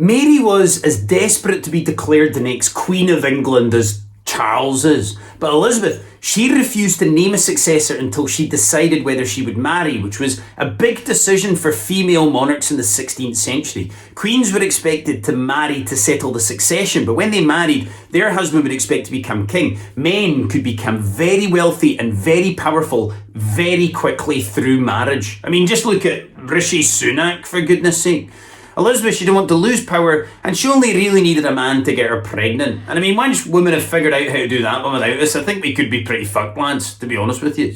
Mary was as desperate to be declared the next Queen of England as Charles is, but Elizabeth, she refused to name a successor until she decided whether she would marry, which was a big decision for female monarchs in the 16th century. Queens were expected to marry to settle the succession, but when they married, their husband would expect to become king. Men could become very wealthy and very powerful very quickly through marriage. I mean, just look at Rishi Sunak, for goodness sake. Elizabeth, she didn't want to lose power, and she only really needed a man to get her pregnant. And I mean, once women have figured out how to do that one without us, I think we could be pretty fucked, lads, to be honest with you.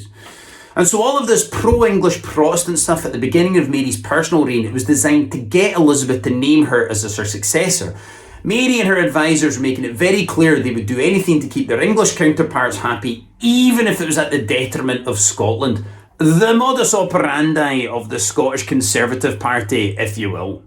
And so all of this pro-English Protestant stuff at the beginning of Mary's personal reign, it was designed to get Elizabeth to name her as her successor. Mary and her advisors were making it very clear they would do anything to keep their English counterparts happy, even if it was at the detriment of Scotland. The modus operandi of the Scottish Conservative Party, if you will.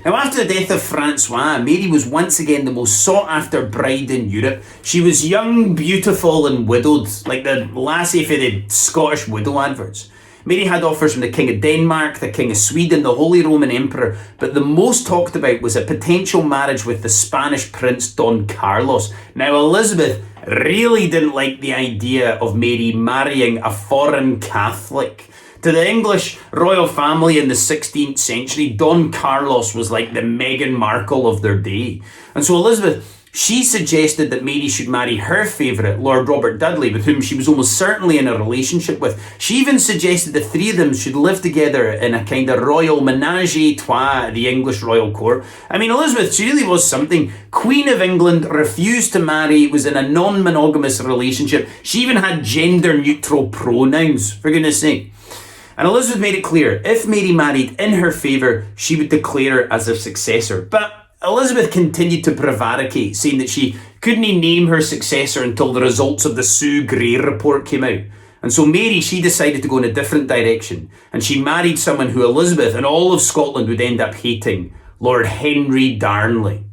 Now, after the death of Francois, Mary was once again the most sought-after bride in Europe. She was young, beautiful and widowed, like the lassie for the Scottish widow adverts. Mary had offers from the King of Denmark, the King of Sweden, the Holy Roman Emperor, but the most talked about was a potential marriage with the Spanish Prince Don Carlos. Now, Elizabeth really didn't like the idea of Mary marrying a foreign Catholic. To the English royal family in the 16th century, Don Carlos was like the Meghan Markle of their day. And so Elizabeth, she suggested that Mary should marry her favourite, Lord Robert Dudley, with whom she was almost certainly in a relationship with. She even suggested the three of them should live together in a kind of royal menage a trois at the English royal court. I mean, Elizabeth, she really was something. Queen of England, refused to marry, was in a non-monogamous relationship. She even had gender-neutral pronouns, for goodness sake. And Elizabeth made it clear, if Mary married in her favour, she would declare her as her successor. But Elizabeth continued to prevaricate, saying that she couldn't name her successor until the results of the Sue Gray report came out. And so Mary, she decided to go in a different direction. And she married someone who Elizabeth and all of Scotland would end up hating, Lord Henry Darnley.